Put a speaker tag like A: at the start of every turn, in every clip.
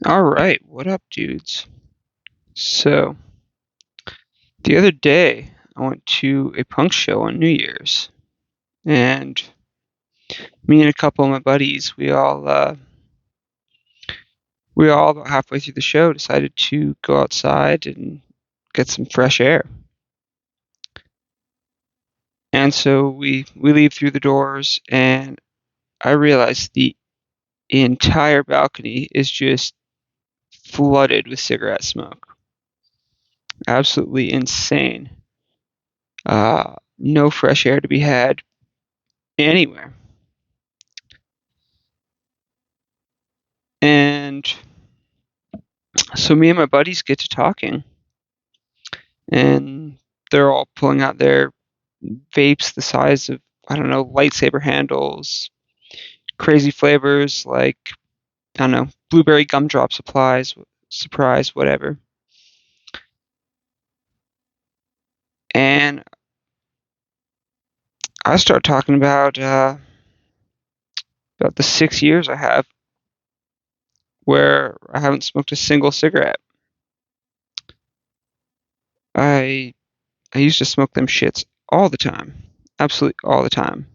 A: All right, what up, dudes? So, the other day, I went to a punk show on New Year's, and me and a couple of my buddies, we all about halfway through the show decided to go outside and get some fresh air. And so we leave through the doors, and I realize the entire balcony is just flooded with cigarette smoke. Absolutely insane. No fresh air to be had anywhere. And so me and my buddies get to talking, and they're all pulling out their vapes the size of, I don't know, lightsaber handles, crazy flavors like, I don't know, blueberry gumdrop supplies, surprise, whatever. And I start talking about the 6 years I have where I haven't smoked a single cigarette. I I used to smoke them shits all the time, absolutely all the time.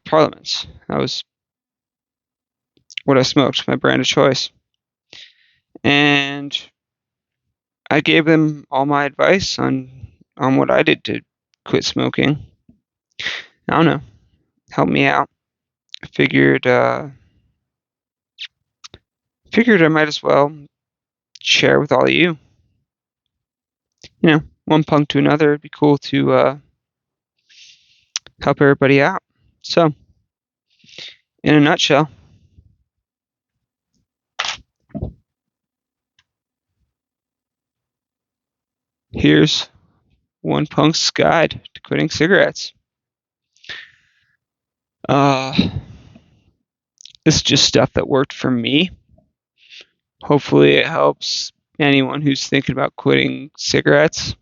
A: Parliaments. That was what I smoked, my brand of choice. And I gave them all my advice on what I did to quit smoking. I don't know, help me out. I figured I might as well share with all of you. You know, one punk to another. It'd be cool to help everybody out. So, in a nutshell, here's one punk's guide to quitting cigarettes. Uh, this is just stuff that worked for me. Hopefully, it helps anyone who's thinking about quitting cigarettes.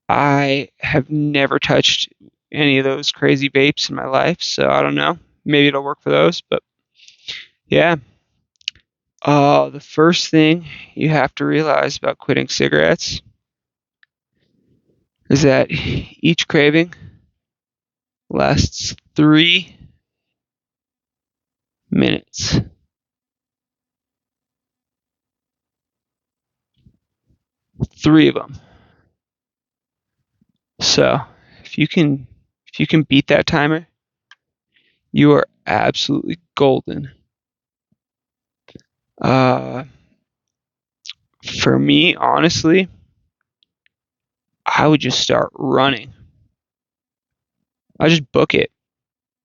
A: I have never touched any of those crazy vapes in my life, so I don't know. Maybe it'll work for those, but yeah. The first thing you have to realize about quitting cigarettes is that each craving lasts 3 minutes. 3 of them. So if you can beat that timer, you are absolutely golden. Uh, for me, honestly, I would just start running. I just book it.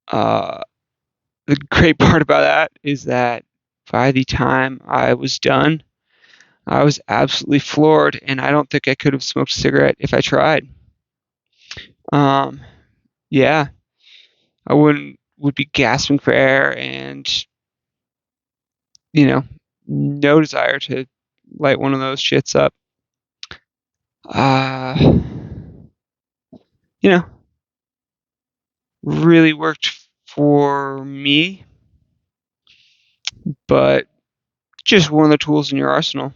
A: Uh, the great part about that is that by the time I was done, I was absolutely floored, and I don't think I could have smoked a cigarette if I tried. Um, yeah, I would be gasping for air, and you know, no desire to light one of those shits up. Uh, you know, really worked for me, but just one of the tools in your arsenal.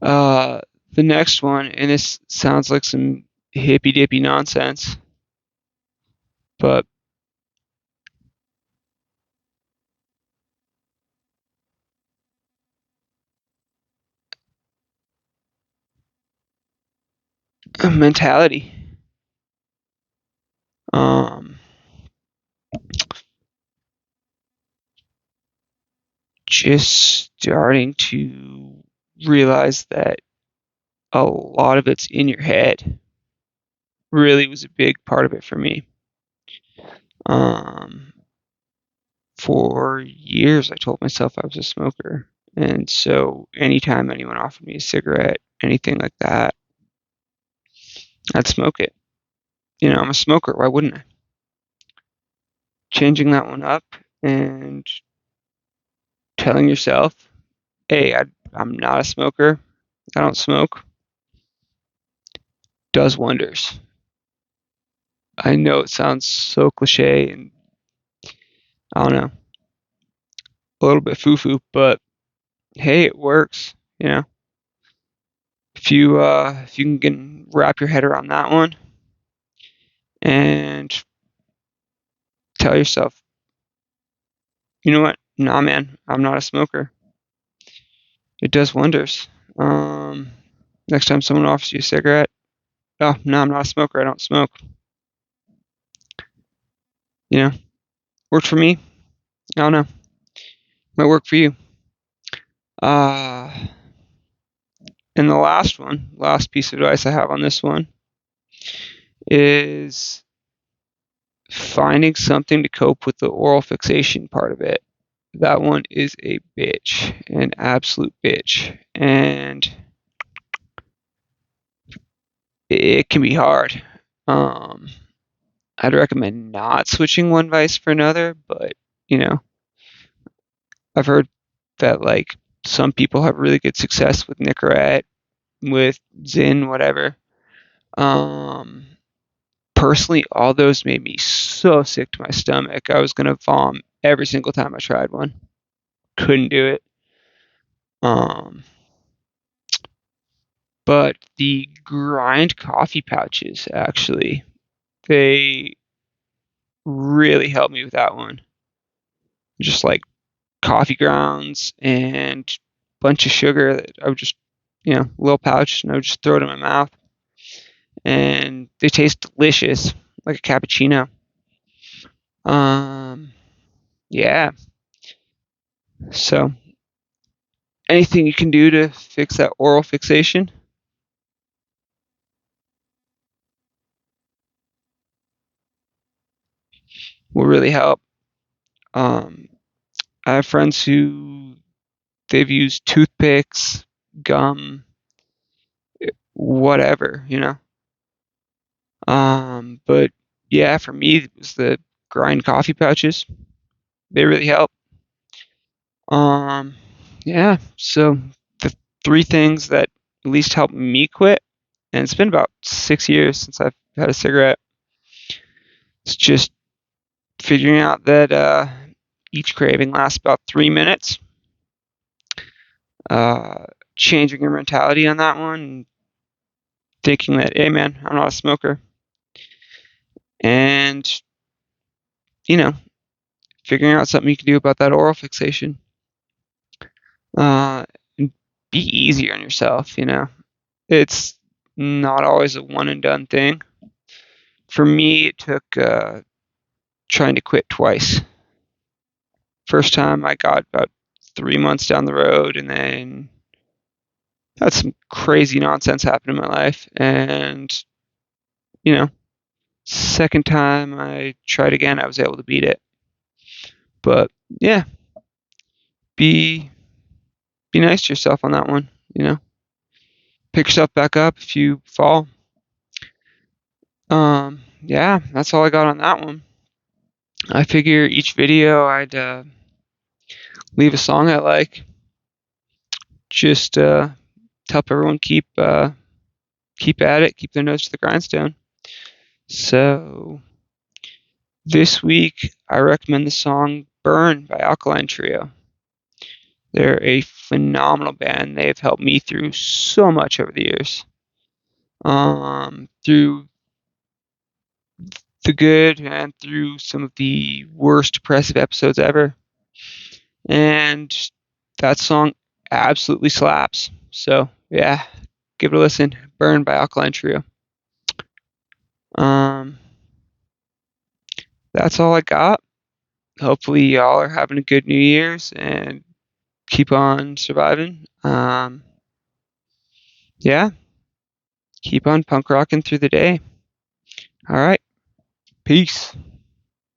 A: Uh, the next one, and this sounds like some hippy dippy nonsense, but mentality. Um, just starting to realize that a lot of it's in your head really was a big part of it for me. Um, for years, I told myself I was a smoker. And so anytime anyone offered me a cigarette, anything like that, I'd smoke it. You know, I'm a smoker. Why wouldn't I? Changing that one up and telling yourself, hey, I'm not a smoker. I don't smoke, does wonders. I know it sounds so cliche, and I don't know. a little bit foo-foo, but hey, it works. If you can wrap your head around that one and tell yourself, you know what? Nah, man, I'm not a smoker. It does wonders. Next time someone offers you a cigarette, oh no, I'm not a smoker. I don't smoke. Worked for me. I don't know. Might work for you. Uh, and the last piece of advice I have on this one is finding something to cope with the oral fixation part of it. That one is a bitch, an absolute bitch, and it can be hard. I'd recommend not switching one vice for another, but I've heard that like some people have really good success with Nicorette, with Zyn, whatever. Personally, all those made me so sick to my stomach. I was gonna vom every single time I tried one. Couldn't do it. But the grind coffee pouches actually, they really helped me with that one. Just like coffee grounds and bunch of sugar that I would just, a little pouch, and I would just throw it in my mouth. And they taste delicious, like a cappuccino. Yeah. So, anything you can do to fix that oral fixation will really help. I have friends who they've used toothpicks, gum, whatever. But yeah, for me, it was the grind coffee pouches. They really help. Yeah. So the three things that at least helped me quit, and it's been about 6 years since I've had a cigarette. It's just figuring out that each craving lasts about 3 minutes. Changing your mentality on that one, thinking that, hey man, I'm not a smoker, and figuring out something you can do about that oral fixation. And be easier on yourself. It's not always a one and done thing. For me, it took trying to quit twice. First time I got about 3 months down the road, and then had some crazy nonsense happen in my life. And second time I tried again, I was able to beat it. But yeah, be nice to yourself on that one. Pick yourself back up if you fall. Yeah, that's all I got on that one. I figure each video I'd leave a song I like, just to help everyone keep at it, keep their nose to the grindstone. So this week I recommend the song "Burn" by Alkaline Trio. They're a phenomenal band. They've helped me through so much over the years. Through the good and through some of the worst depressive episodes ever. And that song absolutely slaps. So yeah, give it a listen. "Burn" by Alkaline Trio. That's all I got. Hopefully y'all are having a good New Year's and keep on surviving. Yeah, keep on punk rocking through the day. All right, peace.